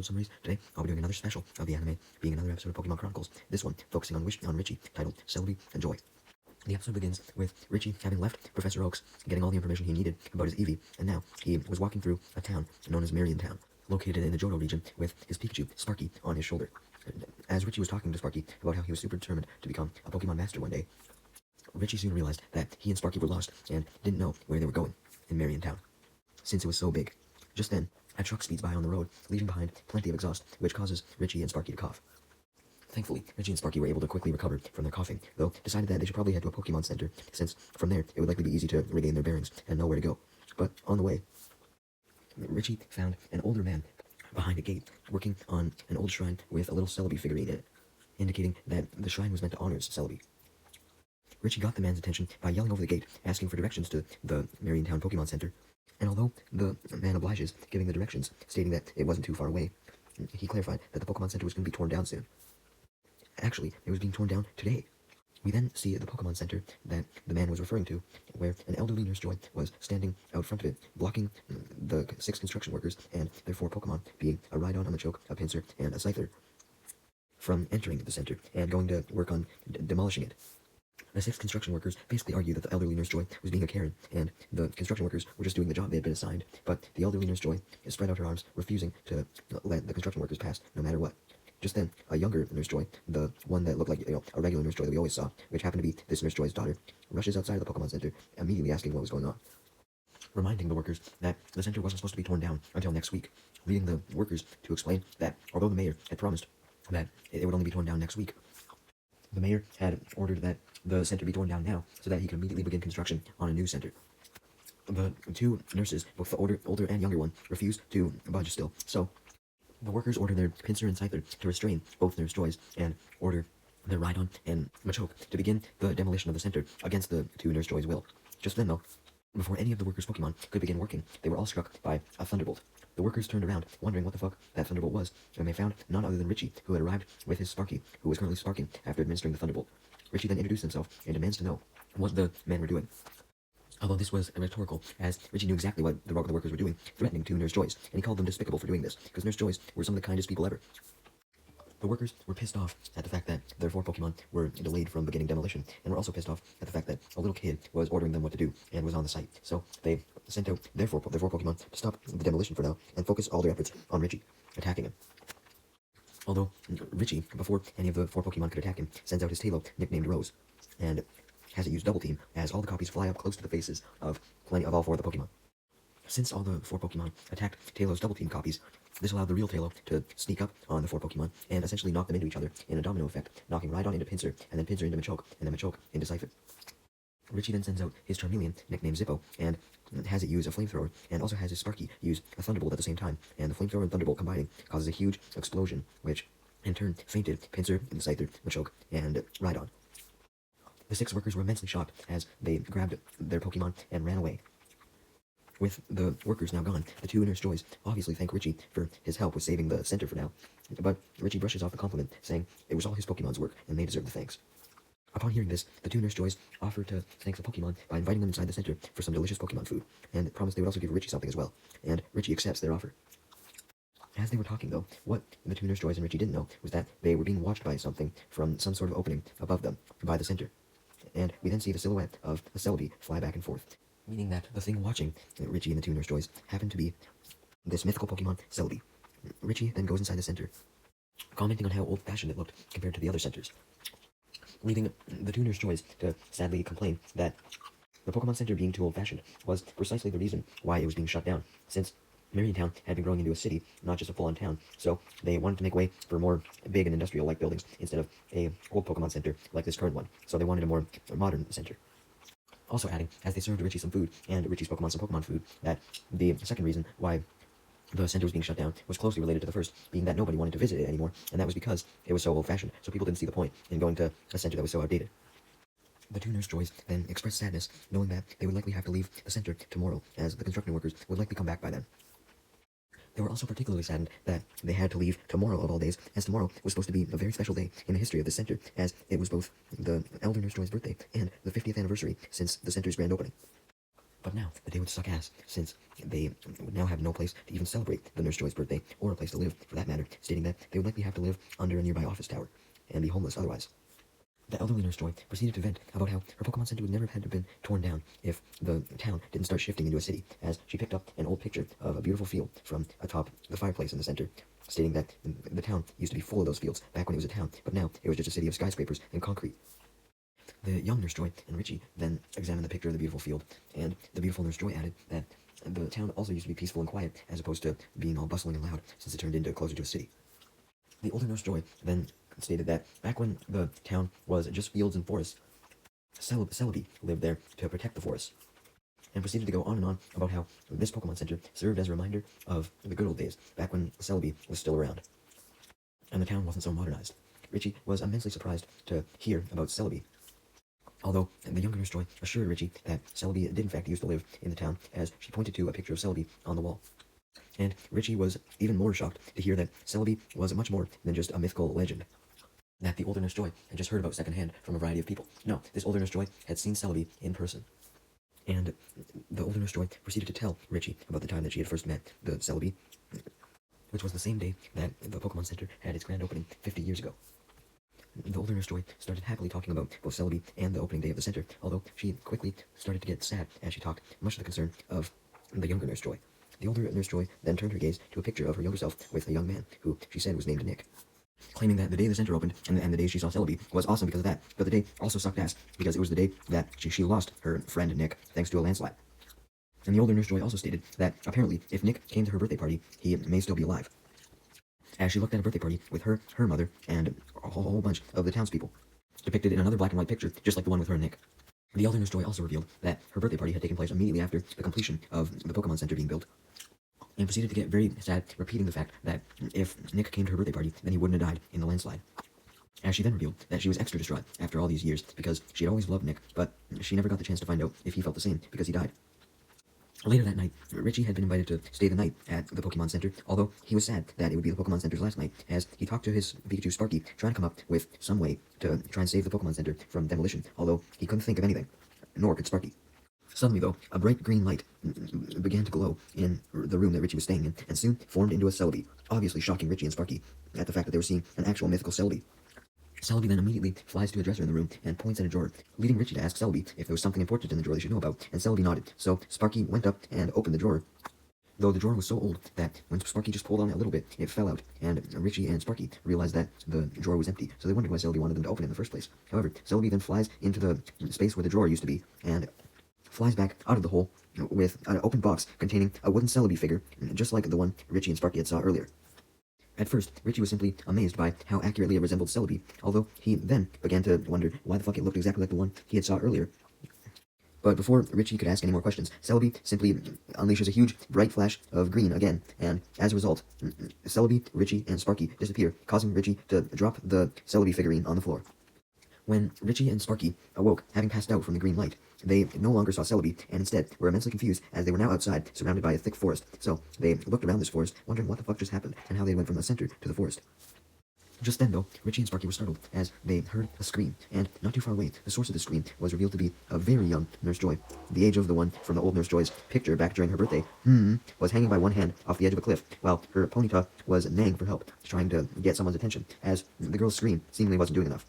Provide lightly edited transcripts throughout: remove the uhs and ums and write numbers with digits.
episode summaries. Today, I'll be doing another special of the anime, being another episode of Pokemon Chronicles, this one focusing on Richie, titled Celebi and Joy. The episode begins with Richie having left Professor Oak's, getting all the information he needed about his Eevee, and now he was walking through a town known as Marion Town, located in the Johto region, with his Pikachu, Sparky, on his shoulder. As Richie was talking to Sparky about how he was super determined to become a Pokemon Master one day, Richie soon realized that he and Sparky were lost and didn't know where they were going in Marion Town, since it was so big. Just then, a truck speeds by on the road, leaving behind plenty of exhaust, which causes Richie and Sparky to cough. Thankfully, Richie and Sparky were able to quickly recover from their coughing, though decided that they should probably head to a Pokemon Center, since from there it would likely be easy to regain their bearings and know where to go. But on the way, Richie found an older man behind a gate, working on an old shrine with a little Celebi figurine in it, indicating that the shrine was meant to honor Celebi. Richie got the man's attention by yelling over the gate, asking for directions to the Marion Town Pokemon Center, and although the man obliges, giving the directions, stating that it wasn't too far away, he clarified that the Pokemon Center was going to be torn down soon. Actually, it was being torn down today. We then see the Pokemon Center that the man was referring to, where an elderly Nurse Joy was standing out front of it, blocking the 6 construction workers and their 4 Pokemon, being a Rhydon, a Machoke, a Pinsir, and a Scyther, from entering the center and going to work on demolishing it. The 6 construction workers basically argued that the elderly Nurse Joy was being a Karen, and the construction workers were just doing the job they had been assigned, but the elderly Nurse Joy spread out her arms, refusing to let the construction workers pass, no matter what. Just then, a younger Nurse Joy, the one that looked like, a regular Nurse Joy that we always saw, which happened to be this Nurse Joy's daughter, rushes outside of the Pokemon Center, immediately asking what was going on, reminding the workers that the center wasn't supposed to be torn down until next week, leading the workers to explain that although the mayor had promised that it would only be torn down next week, the mayor had ordered that the center be torn down now so that he could immediately begin construction on a new center. The 2 nurses, both the older and younger one, refused to budge still, so the workers order their Pinsir and Scyther to restrain both Nurse Joys and order their Rhydon and Machoke to begin the demolition of the center against the 2 Nurse Joys' will. Just then, though, before any of the workers' Pokemon could begin working, they were all struck by a Thunderbolt. The workers turned around, wondering what the fuck that Thunderbolt was, and they found none other than Richie, who had arrived with his Sparky, who was currently sparking after administering the Thunderbolt. Richie then introduced himself and demands to know what the men were doing. Although this was rhetorical, as Richie knew exactly what the workers were doing, threatening 2 Nurse Joys, and he called them despicable for doing this, because Nurse Joys were some of the kindest people ever. The workers were pissed off at the fact that their 4 Pokemon were delayed from beginning demolition, and were also pissed off at the fact that a little kid was ordering them what to do, and was on the site. So they sent out their 4 Pokemon to stop the demolition for now, and focus all their efforts on Richie, attacking him. Although Richie, before any of the 4 Pokemon could attack him, sends out his Tailo, nicknamed Rose, and has it use Double Team, as all the copies fly up close to the faces of all 4 of the Pokemon. Since all the 4 Pokemon attacked Tailo's Double Team copies, this allowed the real Tailo to sneak up on the 4 Pokemon and essentially knock them into each other in a domino effect, knocking Rhydon into Pinsir, and then Pinsir into Machoke, and then Machoke into Scyther. Richie then sends out his Charmeleon, nicknamed Zippo, and has it use a Flamethrower, and also has his Sparky use a Thunderbolt at the same time, and the Flamethrower and Thunderbolt combining causes a huge explosion, which in turn fainted Pinsir, Scyther, Machoke, and Rhydon. The 6 workers were immensely shocked as they grabbed their Pokemon and ran away. With the workers now gone, the 2 Nurse Joys obviously thank Richie for his help with saving the center for now, but Richie brushes off the compliment, saying it was all his Pokemon's work and they deserve the thanks. Upon hearing this, the 2 Nurse Joys offer to thank the Pokemon by inviting them inside the center for some delicious Pokemon food, and promise they would also give Richie something as well, and Richie accepts their offer. As they were talking, though, what the 2 Nurse Joys and Richie didn't know was that they were being watched by something from some sort of opening above them, by the center. And we then see the silhouette of a Celebi fly back and forth, meaning that the thing watching Richie and the 2 Nurse Joys happened to be this mythical Pokemon, Celebi. Richie then goes inside the center, commenting on how old-fashioned it looked compared to the other centers, leading the 2 Nurse Joys to sadly complain that the Pokemon Center being too old-fashioned was precisely the reason why it was being shut down, since Marion Town had been growing into a city, not just a full-on town, so they wanted to make way for more big and industrial-like buildings instead of a old Pokemon Center like this current one, so they wanted a more modern center. Also adding, as they served Richie some food, and Richie's Pokemon some Pokemon food, that the second reason why the center was being shut down was closely related to the first, being that nobody wanted to visit it anymore, and that was because it was so old-fashioned, so people didn't see the point in going to a center that was so outdated. The 2 Nurse Joys then expressed sadness, knowing that they would likely have to leave the center tomorrow, as the construction workers would likely come back by then. They were also particularly saddened that they had to leave tomorrow of all days, as tomorrow was supposed to be a very special day in the history of the center, as it was both the elder Nurse Joy's birthday and the 50th anniversary since the center's grand opening. But now, the day would suck ass, since they would now have no place to even celebrate the Nurse Joy's birthday, or a place to live, for that matter, stating that they would likely have to live under a nearby office tower, and be homeless otherwise. The elderly Nurse Joy proceeded to vent about how her Pokemon Center would never have had to been torn down if the town didn't start shifting into a city, as she picked up an old picture of a beautiful field from atop the fireplace in the center, stating that the town used to be full of those fields back when it was a town, but now it was just a city of skyscrapers and concrete. The young Nurse Joy and Richie then examined the picture of the beautiful field, and the beautiful Nurse Joy added that the town also used to be peaceful and quiet, as opposed to being all bustling and loud, since it turned into closer to a city. The older Nurse Joy then stated that back when the town was just fields and forests, Celebi lived there to protect the forests, and proceeded to go on and on about how this Pokemon Center served as a reminder of the good old days, back when Celebi was still around, and the town wasn't so modernized. Richie was immensely surprised to hear about Celebi, although the younger Nurse Joy assured Richie that Celebi did in fact used to live in the town, as she pointed to a picture of Celebi on the wall. And Richie was even more shocked to hear that Celebi was much more than just a mythical legend that the older Nurse Joy had just heard about secondhand from a variety of people. No, this older Nurse Joy had seen Celebi in person. And the older Nurse Joy proceeded to tell Richie about the time that she had first met the Celebi, which was the same day that the Pokemon Center had its grand opening 50 years ago. The older Nurse Joy started happily talking about both Celebi and the opening day of the center, although she quickly started to get sad as she talked, much to the concern of the younger Nurse Joy. The older Nurse Joy then turned her gaze to a picture of her younger self with a young man, who she said was named Nick, claiming that the day the center opened and the day she saw Celebi was awesome because of that, but the day also sucked ass because it was the day that she lost her friend Nick thanks to a landslide. And the older Nurse Joy also stated that apparently if Nick came to her birthday party, he may still be alive, as she looked at a birthday party with her mother, and a whole bunch of the townspeople, depicted in another black and white picture, just like the one with her and Nick. The elder Nurse Joy also revealed that her birthday party had taken place immediately after the completion of the Pokemon Center being built, and proceeded to get very sad, repeating the fact that if Nick came to her birthday party, then he wouldn't have died in the landslide. As she then revealed that she was extra distraught after all these years, because she had always loved Nick, but she never got the chance to find out if he felt the same, because he died. Later that night, Richie had been invited to stay the night at the Pokemon Center, although he was sad that it would be the Pokemon Center's last night, as he talked to his Pikachu Sparky, trying to come up with some way to try and save the Pokemon Center from demolition, although he couldn't think of anything, nor could Sparky. Suddenly, though, a bright green light began to glow in the room that Richie was staying in, and soon formed into a Celebi, obviously shocking Richie and Sparky at the fact that they were seeing an actual mythical Celebi. Celebi then immediately flies to a dresser in the room and points at a drawer, leading Richie to ask Celebi if there was something important in the drawer they should know about, and Celebi nodded, so Sparky went up and opened the drawer, though the drawer was so old that when Sparky just pulled on it a little bit, it fell out, and Richie and Sparky realized that the drawer was empty, so they wondered why Celebi wanted them to open it in the first place. However, Celebi then flies into the space where the drawer used to be, and flies back out of the hole with an open box containing a wooden Celebi figure, just like the one Richie and Sparky had saw earlier. At first, Richie was simply amazed by how accurately it resembled Celebi, although he then began to wonder why the fuck it looked exactly like the one he had saw earlier. But before Richie could ask any more questions, Celebi simply unleashes a huge, bright flash of green again, and as a result, Celebi, Richie, and Sparky disappear, causing Richie to drop the Celebi figurine on the floor. When Richie and Sparky awoke, having passed out from the green light, they no longer saw Celebi, and instead were immensely confused as they were now outside, surrounded by a thick forest. So they looked around this forest, wondering what the fuck just happened, and how they went from the center to the forest. Just then, though, Richie and Sparky were startled as they heard a scream, and not too far away, the source of the scream was revealed to be a very young Nurse Joy, the age of the one from the old Nurse Joy's picture back during her birthday, was hanging by one hand off the edge of a cliff, while her Ponyta was neighing for help, trying to get someone's attention, as the girl's scream seemingly wasn't doing enough.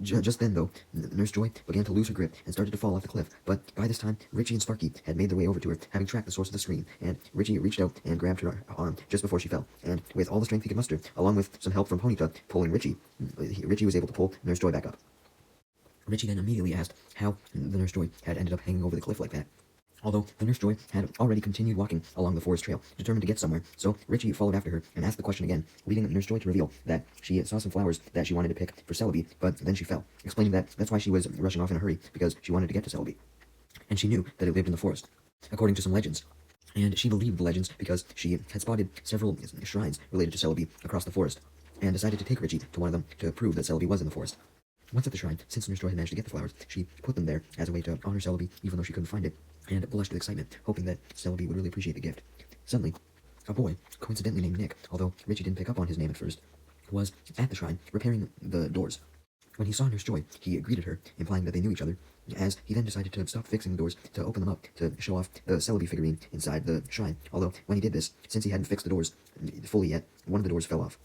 Just then, though, Nurse Joy began to lose her grip and started to fall off the cliff, but by this time, Richie and Sparky had made their way over to her, having tracked the source of the scream, and Richie reached out and grabbed her arm just before she fell, and with all the strength he could muster, along with some help from Ponyta pulling Richie was able to pull Nurse Joy back up. Richie then immediately asked how the Nurse Joy had ended up hanging over the cliff like that, although the Nurse Joy had already continued walking along the forest trail, determined to get somewhere, so Richie followed after her and asked the question again, leading Nurse Joy to reveal that she saw some flowers that she wanted to pick for Celebi, but then she fell, explaining that that's why she was rushing off in a hurry, because she wanted to get to Celebi, and she knew that it lived in the forest, according to some legends. And she believed the legends because she had spotted several shrines related to Celebi across the forest, and decided to take Richie to one of them to prove that Celebi was in the forest. Once at the shrine, since Nurse Joy had managed to get the flowers, she put them there as a way to honor Celebi, even though she couldn't find it, and blushed with excitement, hoping that Celebi would really appreciate the gift. Suddenly, a boy, coincidentally named Nick, although Richie didn't pick up on his name at first, was at the shrine, repairing the doors. When he saw Nurse Joy, he greeted her, implying that they knew each other, as he then decided to stop fixing the doors to open them up to show off the Celebi figurine inside the shrine. Although, when he did this, since he hadn't fixed the doors fully yet, one of the doors fell off.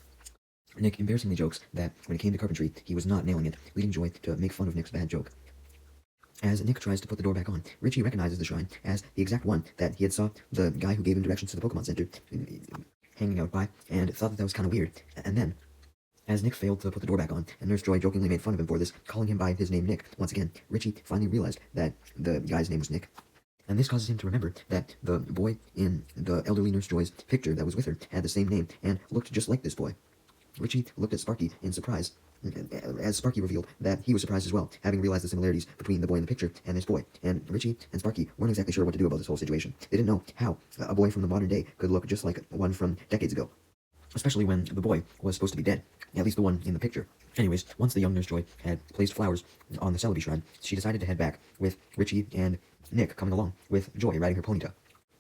Nick embarrassingly jokes that when it came to carpentry, he was not nailing it, leading Joy to make fun of Nick's bad joke. As Nick tries to put the door back on, Richie recognizes the shrine as the exact one that he had saw the guy who gave him directions to the Pokemon Center hanging out by, and thought that was kind of weird. And then, as Nick failed to put the door back on, and Nurse Joy jokingly made fun of him for this, calling him by his name Nick, once again, Richie finally realized that the guy's name was Nick. And this causes him to remember that the boy in the elderly Nurse Joy's picture that was with her had the same name, and looked just like this boy. Richie looked at Sparky in surprise, as Sparky revealed that he was surprised as well, having realized the similarities between the boy in the picture and this boy. And Richie and Sparky weren't exactly sure what to do about this whole situation. They didn't know how a boy from the modern day could look just like one from decades ago, especially when the boy was supposed to be dead, at least the one in the picture. Anyways, once the young Nurse Joy had placed flowers on the Celebi shrine, she decided to head back, with Richie and Nick coming along, with Joy riding her ponytail.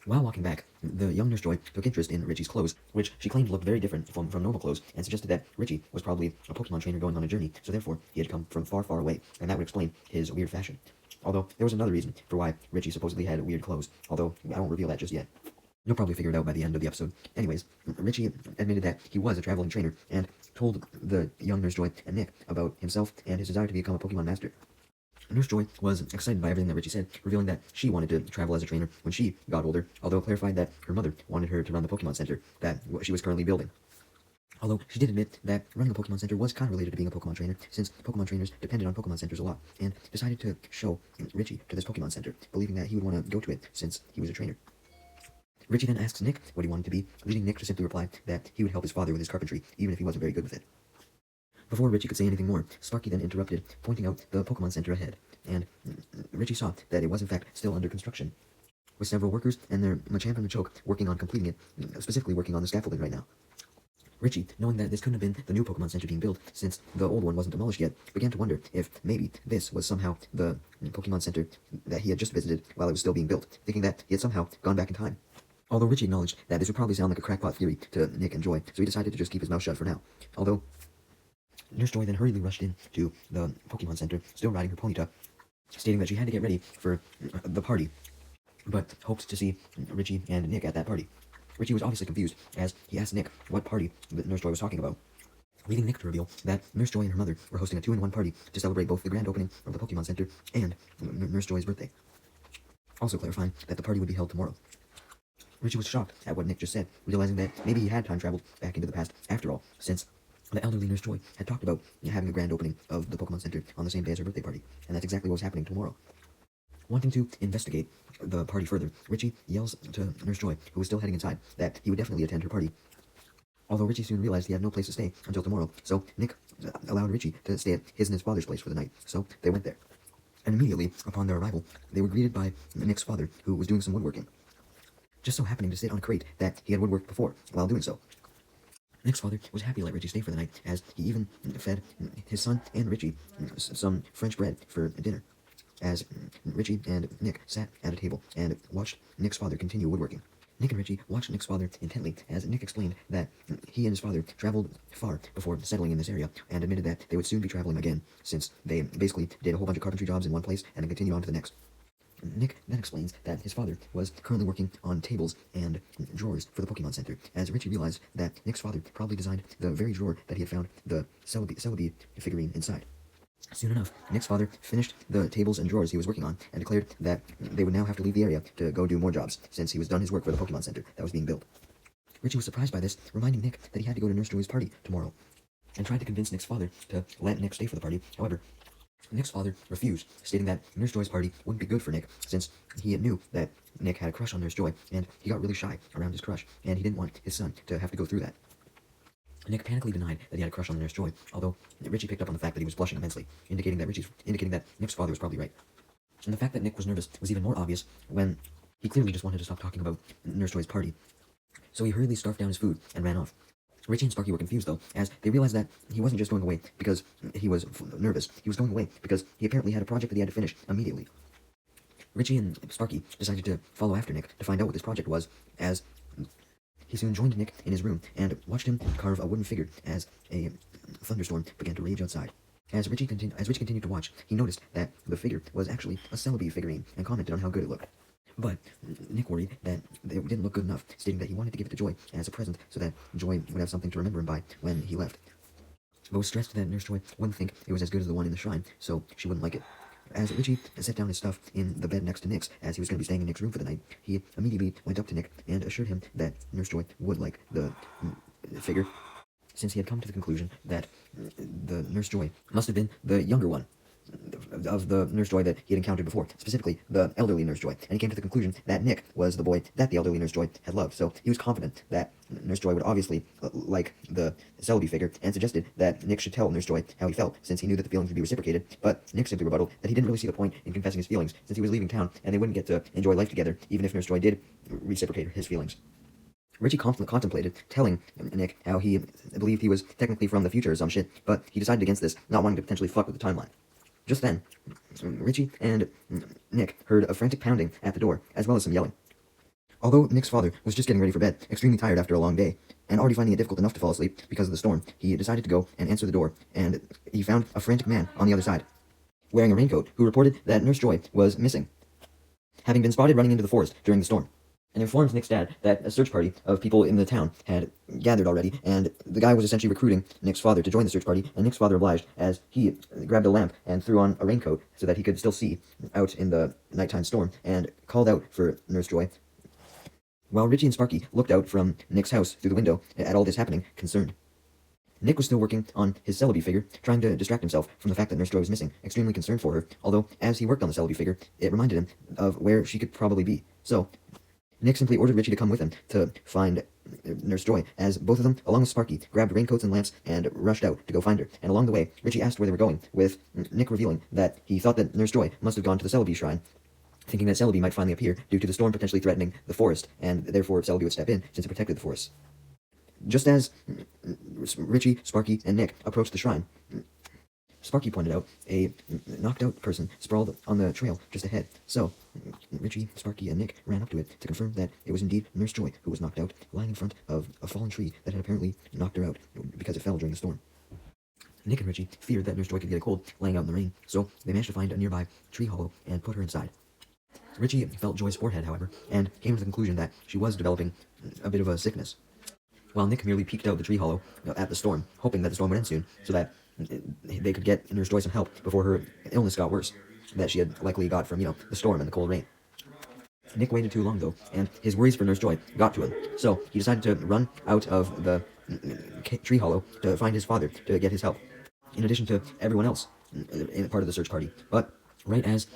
While walking back, the young Nurse Joy took interest in Richie's clothes, which she claimed looked very different from normal clothes, and suggested that Richie was probably a Pokemon trainer going on a journey, so therefore he had come from far, far away, and that would explain his weird fashion. Although, there was another reason for why Richie supposedly had weird clothes, although I won't reveal that just yet. You'll probably figure it out by the end of the episode. Anyways, Richie admitted that he was a traveling trainer, and told the young Nurse Joy and Nick about himself and his desire to become a Pokemon master. Nurse Joy was excited by everything that Richie said, revealing that she wanted to travel as a trainer when she got older, although clarified that her mother wanted her to run the Pokemon Center that she was currently building. Although she did admit that running a Pokemon Center was kind of related to being a Pokemon trainer, since Pokemon trainers depended on Pokemon Centers a lot, and decided to show Richie to this Pokemon Center, believing that he would want to go to it since he was a trainer. Richie then asks Nick what he wanted to be, leading Nick to simply reply that he would help his father with his carpentry, even if he wasn't very good with it. Before Richie could say anything more, Sparky then interrupted, pointing out the Pokemon Center ahead, and Richie saw that it was in fact still under construction, with several workers and their Machamp and Machoke working on completing it, specifically working on the scaffolding right now. Richie, knowing that this couldn't have been the new Pokemon Center being built, since the old one wasn't demolished yet, began to wonder if maybe this was somehow the Pokemon Center that he had just visited while it was still being built, thinking that he had somehow gone back in time. Although Richie acknowledged that this would probably sound like a crackpot theory to Nick and Joy, so he decided to just keep his mouth shut for now. Although Nurse Joy then hurriedly rushed in to the Pokemon Center, still riding her ponytail, stating that she had to get ready for the party, but hoped to see Richie and Nick at that party. Richie was obviously confused, as he asked Nick what party Nurse Joy was talking about, leading Nick to reveal that Nurse Joy and her mother were hosting a 2-in-1 party to celebrate both the grand opening of the Pokemon Center and Nurse Joy's birthday, also clarifying that the party would be held tomorrow. Richie was shocked at what Nick just said, realizing that maybe he had time traveled back into the past after all, since the elderly Nurse Joy had talked about having a grand opening of the Pokemon Center on the same day as her birthday party, and that's exactly what was happening tomorrow. Wanting to investigate the party further, Richie yells to Nurse Joy, who was still heading inside, that he would definitely attend her party. Although Richie soon realized he had no place to stay until tomorrow, so Nick allowed Richie to stay at his and his father's place for the night, so they went there. And immediately, upon their arrival, they were greeted by Nick's father, who was doing some woodworking, just so happening to sit on a crate that he had woodworked before while doing so. Nick's father was happy to let Richie stay for the night, as he even fed his son and Richie some French bread for dinner, as Richie and Nick sat at a table and watched Nick's father continue woodworking. Nick and Richie watched Nick's father intently, as Nick explained that he and his father traveled far before settling in this area, and admitted that they would soon be traveling again, since they basically did a whole bunch of carpentry jobs in one place and then continued on to the next. Nick then explains that his father was currently working on tables and drawers for the Pokemon Center, as Richie realized that Nick's father probably designed the very drawer that he had found the Celebi figurine inside. Soon enough, Nick's father finished the tables and drawers he was working on, and declared that they would now have to leave the area to go do more jobs, since he was done his work for the Pokemon Center that was being built. Richie was surprised by this, reminding Nick that he had to go to Nurse Joy's party tomorrow, and tried to convince Nick's father to let Nick stay for the party. However, Nick's father refused, stating that Nurse Joy's party wouldn't be good for Nick, since he knew that Nick had a crush on Nurse Joy, and he got really shy around his crush, and he didn't want his son to have to go through that. Nick panically denied that he had a crush on Nurse Joy, although Richie picked up on the fact that he was blushing immensely, indicating that Nick's father was probably right. And the fact that Nick was nervous was even more obvious when he clearly just wanted to stop talking about Nurse Joy's party. So he hurriedly scarfed down his food and ran off. Richie and Sparky were confused, though, as they realized that he wasn't just going away because he was nervous. He was going away because he apparently had a project that he had to finish immediately. Richie and Sparky decided to follow after Nick to find out what this project was, as he soon joined Nick in his room and watched him carve a wooden figure as a thunderstorm began to rage outside. As Richie continued to watch, he noticed that the figure was actually a Celebi figurine and commented on how good it looked. But Nick worried that it didn't look good enough, stating that he wanted to give it to Joy as a present so that Joy would have something to remember him by when he left. But was stressed that Nurse Joy wouldn't think it was as good as the one in the shrine, so she wouldn't like it. As Richie set down his stuff in the bed next to Nick's, as he was going to be staying in Nick's room for the night, he immediately went up to Nick and assured him that Nurse Joy would like the figure, since he had come to the conclusion that the Nurse Joy must have been the younger one of the Nurse Joy that he had encountered before, specifically the elderly Nurse Joy, and he came to the conclusion that Nick was the boy that the elderly Nurse Joy had loved, so he was confident that Nurse Joy would obviously like the Celebi figure, and suggested that Nick should tell Nurse Joy how he felt, since he knew that the feelings would be reciprocated, but Nick simply rebutted that he didn't really see the point in confessing his feelings, since he was leaving town, and they wouldn't get to enjoy life together, even if Nurse Joy did reciprocate his feelings. Richie contemplated telling Nick how he believed he was technically from the future or some shit, but he decided against this, not wanting to potentially fuck with the timeline. Just then, Richie and Nick heard a frantic pounding at the door, as well as some yelling. Although Nick's father was just getting ready for bed, extremely tired after a long day, and already finding it difficult enough to fall asleep because of the storm, he decided to go and answer the door, and he found a frantic man on the other side, wearing a raincoat, who reported that Nurse Joy was missing, having been spotted running into the forest during the storm, and informed Nick's dad that a search party of people in the town had gathered already, and the guy was essentially recruiting Nick's father to join the search party, and Nick's father obliged, as he grabbed a lamp and threw on a raincoat so that he could still see out in the nighttime storm, and called out for Nurse Joy, while Richie and Sparky looked out from Nick's house through the window at all this happening, concerned. Nick was still working on his Celebi figure, trying to distract himself from the fact that Nurse Joy was missing, extremely concerned for her, although as he worked on the Celebi figure, it reminded him of where she could probably be. So Nick simply ordered Richie to come with him to find Nurse Joy, as both of them, along with Sparky, grabbed raincoats and lamps and rushed out to go find her. And along the way, Richie asked where they were going, with Nick revealing that he thought that Nurse Joy must have gone to the Celebi shrine, thinking that Celebi might finally appear due to the storm potentially threatening the forest, and therefore Celebi would step in since it protected the forest. Just as Richie, Sparky, and Nick approached the shrine, Sparky pointed out a knocked-out person sprawled on the trail just ahead. So Richie, Sparky, and Nick ran up to it to confirm that it was indeed Nurse Joy who was knocked out, lying in front of a fallen tree that had apparently knocked her out because it fell during the storm. Nick and Richie feared that Nurse Joy could get a cold lying out in the rain, so they managed to find a nearby tree hollow and put her inside. Richie felt Joy's forehead, however, and came to the conclusion that she was developing a bit of a sickness, while Nick merely peeked out the tree hollow at the storm, hoping that the storm would end soon, so that they could get Nurse Joy some help before her illness got worse, that she had likely got from, the storm and the cold rain. Nick waited too long, though, and his worries for Nurse Joy got to him, so he decided to run out of the tree hollow to find his father to get his help, in addition to everyone else in part of the search party. But right as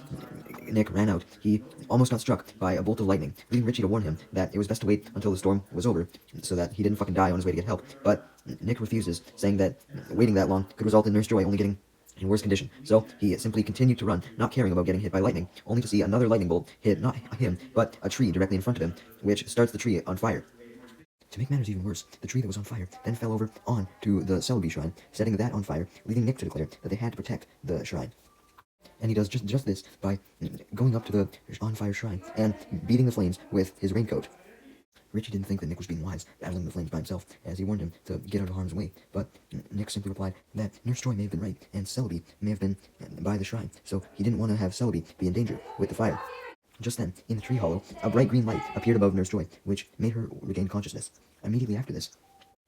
Nick ran out, he almost got struck by a bolt of lightning, leading Richie to warn him that it was best to wait until the storm was over, so that he didn't fucking die on his way to get help. But Nick refuses, saying that waiting that long could result in Nurse Joy only getting in worse condition. So he simply continued to run, not caring about getting hit by lightning, only to see another lightning bolt hit not him, but a tree directly in front of him, which starts the tree on fire. To make matters even worse, the tree that was on fire then fell over onto the Celebi shrine, setting that on fire, leading Nick to declare that they had to protect the shrine. And he does just this by going up to the on-fire shrine and beating the flames with his raincoat. Richie didn't think that Nick was being wise, battling the flames by himself, as he warned him to get out of harm's way, but Nick simply replied that Nurse Joy may have been right, and Celebi may have been by the shrine, so he didn't want to have Celebi be in danger with the fire. Just then, in the tree hollow, a bright green light appeared above Nurse Joy, which made her regain consciousness. Immediately after this,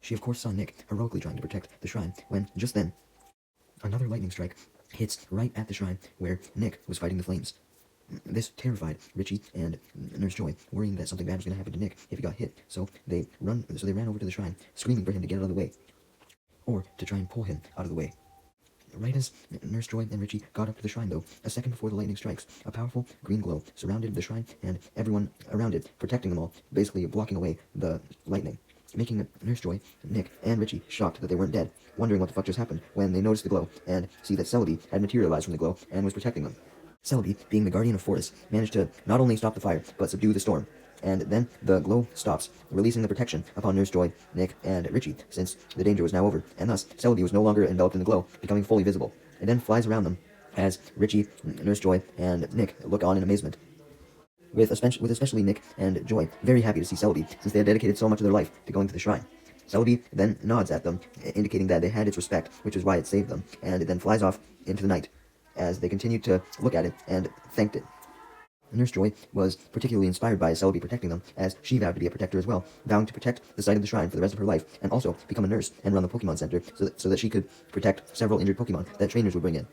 she of course saw Nick heroically trying to protect the shrine, when, just then, another lightning strike hits right at the shrine where Nick was fighting the flames. This terrified Richie and Nurse Joy, worrying that something bad was going to happen to Nick if he got hit. So they ran over to the shrine, screaming for him to get out of the way, or to try and pull him out of the way. Right as Nurse Joy and Richie got up to the shrine, though, a second before the lightning strikes, a powerful green glow surrounded the shrine and everyone around it, protecting them all, basically blocking away the lightning, making Nurse Joy, Nick, and Richie shocked that they weren't dead, wondering what the fuck just happened when they noticed the glow and see that Celebi had materialized from the glow and was protecting them. Celebi, being the guardian of forests, managed to not only stop the fire, but subdue the storm. And then the glow stops, releasing the protection upon Nurse Joy, Nick, and Richie, since the danger was now over, and thus Celebi was no longer enveloped in the glow, becoming fully visible. It then flies around them, as Richie, Nurse Joy, and Nick look on in amazement, with especially Nick and Joy very happy to see Celebi, since they had dedicated so much of their life to going to the shrine. Celebi then nods at them, indicating that they had its respect, which is why it saved them, and it then flies off into the night, as they continued to look at it and thanked it. Nurse Joy was particularly inspired by Celebi protecting them, as she vowed to be a protector as well, vowing to protect the site of the shrine for the rest of her life, and also become a nurse and run the Pokemon Center so that she could protect several injured Pokemon that trainers would bring in.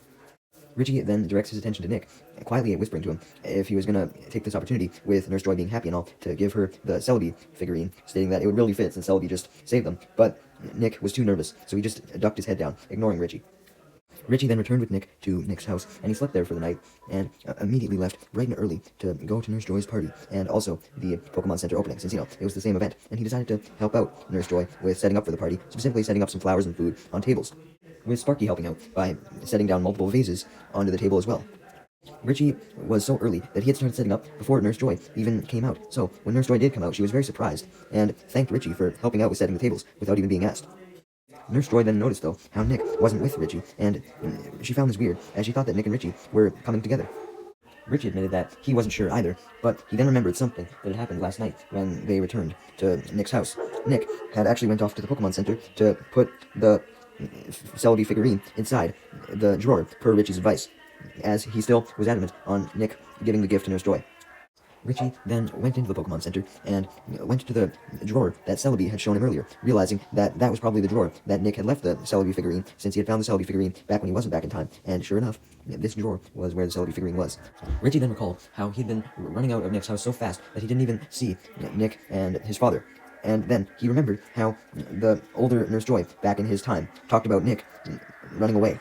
Richie then directs his attention to Nick, quietly whispering to him if he was going to take this opportunity, with Nurse Joy being happy and all, to give her the Celebi figurine, stating that it would really fit since Celebi just saved them. But Nick was too nervous, so he just ducked his head down, ignoring Richie. Richie then returned with Nick to Nick's house, and he slept there for the night, and immediately left bright and early to go to Nurse Joy's party, and also the Pokemon Center opening, since, it was the same event, and he decided to help out Nurse Joy with setting up for the party, specifically setting up some flowers and food on tables, with Sparky helping out by setting down multiple vases onto the table as well. Richie was so early that he had started setting up before Nurse Joy even came out, so when Nurse Joy did come out, she was very surprised, and thanked Richie for helping out with setting the tables without even being asked. Nurse Joy then noticed, though, how Nick wasn't with Richie, and she found this weird, as she thought that Nick and Richie were coming together. Richie admitted that he wasn't sure either, but he then remembered something that had happened last night when they returned to Nick's house. Nick had actually went off to the Pokemon Center to put the Celebi figurine inside the drawer, per Richie's advice, as he still was adamant on Nick giving the gift to Nurse Joy. Richie then went into the Pokemon Center and went to the drawer that Celebi had shown him earlier, realizing that that was probably the drawer that Nick had left the Celebi figurine, since he had found the Celebi figurine back when he wasn't back in time, and sure enough, this drawer was where the Celebi figurine was. Richie then recalled how he'd been running out of Nick's house so fast that he didn't even see Nick and his father. And then he remembered how the older Nurse Joy, back in his time, talked about Nick running away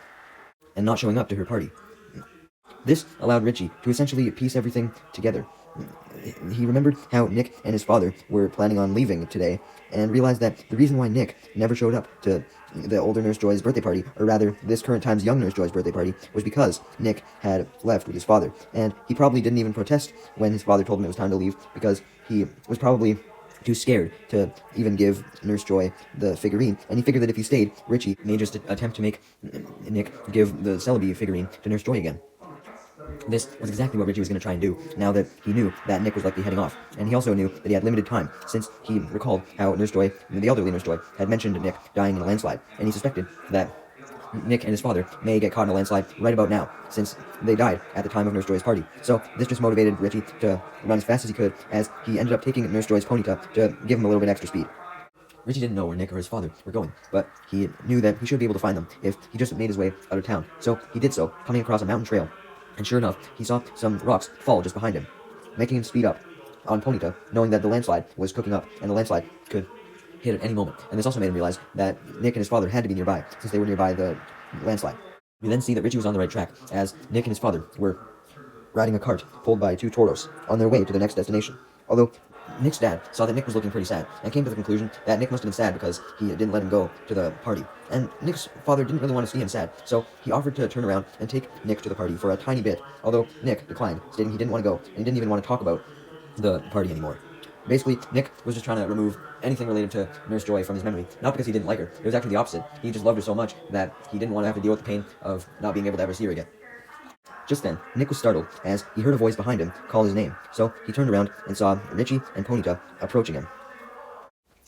and not showing up to her party. This allowed Richie to essentially piece everything together. He remembered how Nick and his father were planning on leaving today, and realized that the reason why Nick never showed up to the older Nurse Joy's birthday party, or rather, this current time's young Nurse Joy's birthday party, was because Nick had left with his father, and he probably didn't even protest when his father told him it was time to leave, because he was probably too scared to even give Nurse Joy the figurine, and he figured that if he stayed, Richie may just attempt to make Nick give the Celebi figurine to Nurse Joy again. This was exactly what Richie was going to try and do, now that he knew that Nick was likely heading off, and he also knew that he had limited time, since he recalled how Nurse Joy, the elderly Nurse Joy, had mentioned Nick dying in a landslide, and he suspected that Nick and his father may get caught in a landslide right about now, since they died at the time of Nurse Joy's party. So this just motivated Richie to run as fast as he could, as he ended up taking Nurse Joy's Ponyta to give him a little bit extra speed. Richie didn't know where Nick or his father were going, but he knew that he should be able to find them if he just made his way out of town. So he did so, coming across a mountain trail, and sure enough, he saw some rocks fall just behind him, making him speed up on Ponyta, knowing that the landslide was cooking up, and the landslide could hit at any moment. And this also made him realize that Nick and his father had to be nearby, since they were nearby the landslide. We then see that Richie was on the right track, as Nick and his father were riding a cart pulled by two Tauros on their way to the next destination. Although Nick's dad saw that Nick was looking pretty sad, and came to the conclusion that Nick must have been sad because he didn't let him go to the party. And Nick's father didn't really want to see him sad, so he offered to turn around and take Nick to the party for a tiny bit, although Nick declined, stating he didn't want to go, and he didn't even want to talk about the party anymore. Basically, Nick was just trying to remove anything related to Nurse Joy from his memory, not because he didn't like her. It was actually the opposite. He just loved her so much that he didn't want to have to deal with the pain of not being able to ever see her again. Just then, Nick was startled, as he heard a voice behind him call his name, so he turned around and saw Richie and Ponyta approaching him,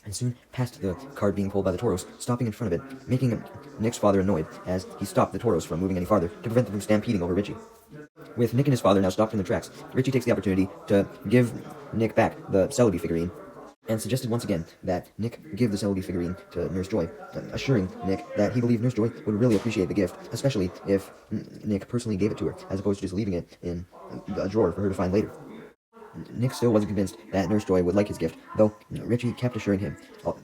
and soon passed the cart being pulled by the Tauros, stopping in front of it, making Nick's father annoyed, as he stopped the Tauros from moving any farther to prevent them from stampeding over Richie. With Nick and his father now stopped in their tracks, Richie takes the opportunity to give Nick back the Celebi figurine, and suggested once again that Nick give the Celebi figurine to Nurse Joy, assuring Nick that he believed Nurse Joy would really appreciate the gift, especially if Nick personally gave it to her, as opposed to just leaving it in a drawer for her to find later. Nick still wasn't convinced that Nurse Joy would like his gift, though Richie kept assuring him,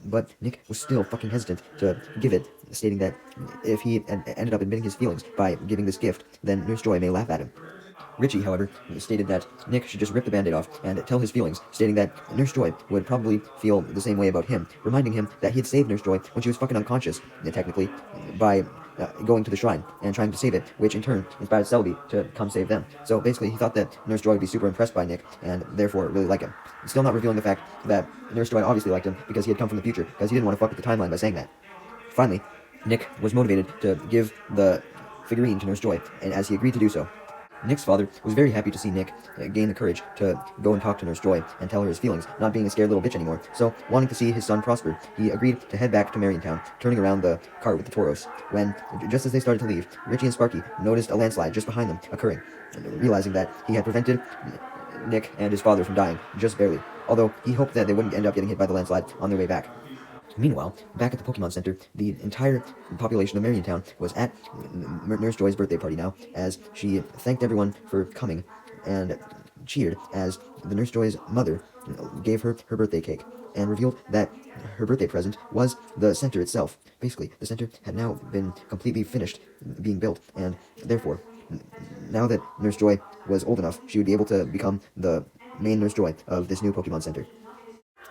but Nick was still fucking hesitant to give it, stating that if he ended up admitting his feelings by giving this gift, then Nurse Joy may laugh at him. Richie, however, stated that Nick should just rip the band-aid off and tell his feelings, stating that Nurse Joy would probably feel the same way about him, reminding him that he had saved Nurse Joy when she was fucking unconscious, technically, by going to the shrine and trying to save it, which in turn inspired Celebi to come save them. So basically, he thought that Nurse Joy would be super impressed by Nick, and therefore really like him. Still not revealing the fact that Nurse Joy obviously liked him because he had come from the future, because he didn't want to fuck with the timeline by saying that. Finally, Nick was motivated to give the figurine to Nurse Joy, and as he agreed to do so, Nick's father was very happy to see Nick gain the courage to go and talk to Nurse Joy and tell her his feelings, not being a scared little bitch anymore. So, wanting to see his son prosper, he agreed to head back to Mariontown, turning around the cart with the Tauros. When, just as they started to leave, Richie and Sparky noticed a landslide just behind them occurring, realizing that he had prevented Nick and his father from dying, just barely, although he hoped that they wouldn't end up getting hit by the landslide on their way back. Meanwhile, back at the Pokemon Center, the entire population of Mariontown was at Nurse Joy's birthday party now, as she thanked everyone for coming and cheered as the Nurse Joy's mother gave her her birthday cake and revealed that her birthday present was the center itself. Basically, the center had now been completely finished being built, and therefore, now that Nurse Joy was old enough, she would be able to become the main Nurse Joy of this new Pokemon Center.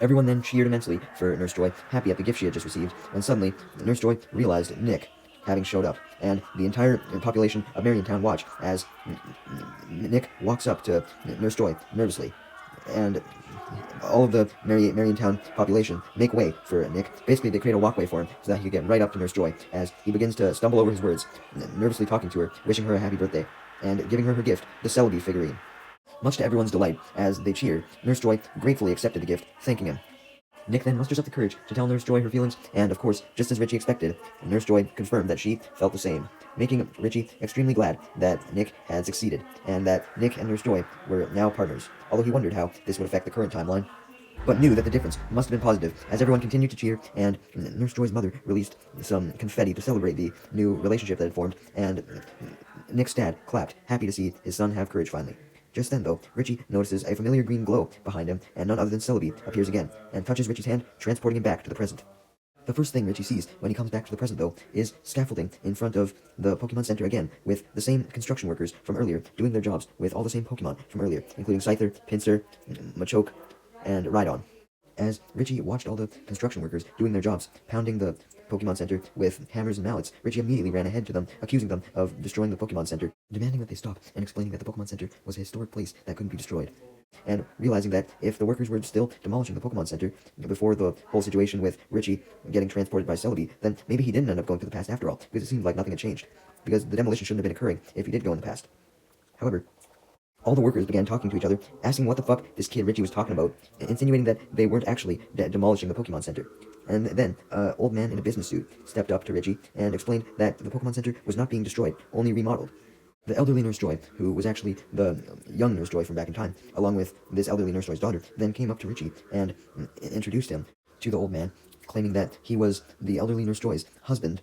Everyone then cheered immensely for Nurse Joy, happy at the gift she had just received, when suddenly Nurse Joy realized Nick having showed up, and the entire population of Mariontown watched as Nick walks up to Nurse Joy nervously, and all of the Mariontown population make way for Nick. Basically, they create a walkway for him so that he could get right up to Nurse Joy, as he begins to stumble over his words, nervously talking to her, wishing her a happy birthday, and giving her her gift, the Celebi figurine. Much to everyone's delight, as they cheered, Nurse Joy gratefully accepted the gift, thanking him. Nick then musters up the courage to tell Nurse Joy her feelings, and of course, just as Richie expected, Nurse Joy confirmed that she felt the same, making Richie extremely glad that Nick had succeeded, and that Nick and Nurse Joy were now partners, although he wondered how this would affect the current timeline, but knew that the difference must have been positive, as everyone continued to cheer, and Nurse Joy's mother released some confetti to celebrate the new relationship that had formed, and Nick's dad clapped, happy to see his son have courage finally. Just then, though, Richie notices a familiar green glow behind him, and none other than Celebi appears again, and touches Richie's hand, transporting him back to the present. The first thing Richie sees when he comes back to the present, though, is scaffolding in front of the Pokemon Center again, with the same construction workers from earlier doing their jobs with all the same Pokemon from earlier, including Scyther, Pinsir, Machoke, and Rhydon. As Richie watched all the construction workers doing their jobs, pounding the Pokemon Center with hammers and mallets, Richie immediately ran ahead to them, accusing them of destroying the Pokemon Center, demanding that they stop, and explaining that the Pokemon Center was a historic place that couldn't be destroyed. And realizing that if the workers were still demolishing the Pokemon Center before the whole situation with Richie getting transported by Celebi, then maybe he didn't end up going to the past after all, because it seemed like nothing had changed, because the demolition shouldn't have been occurring if he did go in the past. However, all the workers began talking to each other, asking what the fuck this kid Richie was talking about, insinuating that they weren't actually demolishing the Pokemon Center. And then, an old man in a business suit stepped up to Richie and explained that the Pokemon Center was not being destroyed, only remodeled. The elderly Nurse Joy, who was actually the young Nurse Joy from back in time, along with this elderly Nurse Joy's daughter, then came up to Richie and introduced him to the old man, claiming that he was the elderly Nurse Joy's husband,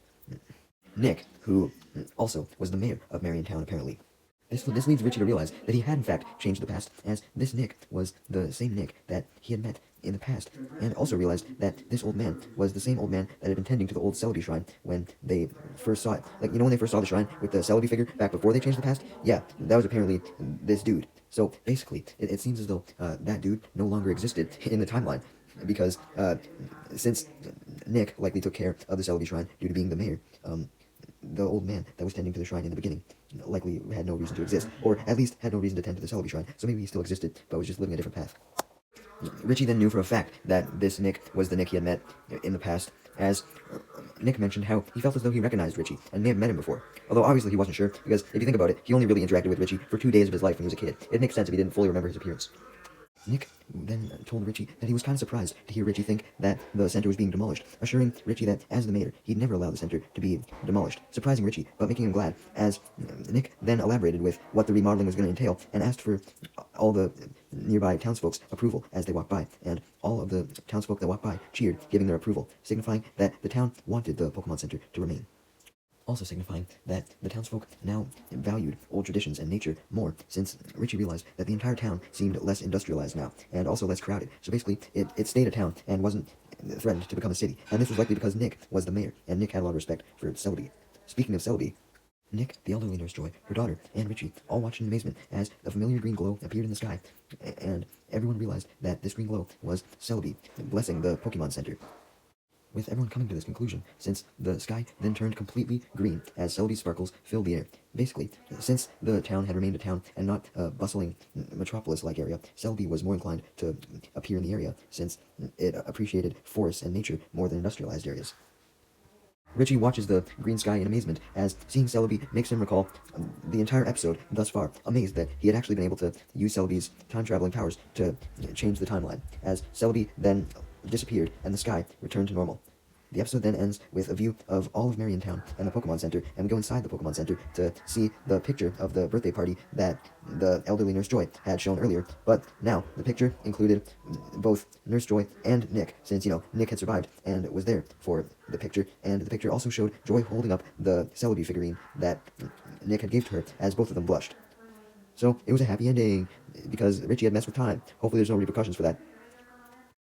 Nick, who also was the mayor of Mariontown, apparently. This leads Richie to realize that he had in fact changed the past, as this Nick was the same Nick that he had met in the past, and also realized that this old man was the same old man that had been tending to the old Celebi shrine when they first saw it. Like, when they first saw the shrine with the Celebi figure back before they changed the past? Yeah, that was apparently this dude. So basically, it seems as though that dude no longer existed in the timeline, because since Nick likely took care of the Celebi shrine due to being the mayor, the old man that was tending to the shrine in the beginning likely had no reason to exist, or at least had no reason to tend to the Celebi shrine, so maybe he still existed, but was just living a different path. Richie then knew for a fact that this Nick was the Nick he had met in the past, as Nick mentioned how he felt as though he recognized Richie, and may have met him before. Although obviously he wasn't sure, because if you think about it, he only really interacted with Richie for 2 days of his life when he was a kid. It makes sense if he didn't fully remember his appearance. Nick then told Richie that he was kind of surprised to hear Richie think that the center was being demolished, assuring Richie that, as the mayor, he'd never allow the center to be demolished, surprising Richie, but making him glad, as Nick then elaborated with what the remodeling was going to entail, and asked for all the nearby townsfolk's approval as they walked by, and all of the townsfolk that walked by cheered, giving their approval, signifying that the town wanted the Pokemon Center to remain. Also signifying that the townsfolk now valued old traditions and nature more, since Richie realized that the entire town seemed less industrialized now, and also less crowded. So basically, it stayed a town and wasn't threatened to become a city, and this was likely because Nick was the mayor, and Nick had a lot of respect for Celebi. Speaking of Celebi, Nick, the elderly Nurse Joy, her daughter, and Richie all watched in amazement as a familiar green glow appeared in the sky, and everyone realized that this green glow was Celebi, blessing the Pokemon Center. With everyone coming to this conclusion, since the sky then turned completely green as Celebi's sparkles filled the air. Basically, since the town had remained a town and not a bustling metropolis-like area, Celebi was more inclined to appear in the area, since it appreciated forests and nature more than industrialized areas. Richie watches the green sky in amazement as seeing Celebi makes him recall the entire episode thus far, amazed that he had actually been able to use Celebi's time-traveling powers to change the timeline, as Celebi then disappeared and the sky returned to normal. The episode then ends with a view of all of Mariontown and the Pokemon Center, and we go inside the Pokemon Center to see the picture of the birthday party that the elderly Nurse Joy had shown earlier, but now the picture included both Nurse Joy and Nick, since, Nick had survived and was there for the picture, and the picture also showed Joy holding up the Celebi figurine that Nick had gave to her, as both of them blushed. So, it was a happy ending, because Richie had messed with time. Hopefully there's no repercussions for that.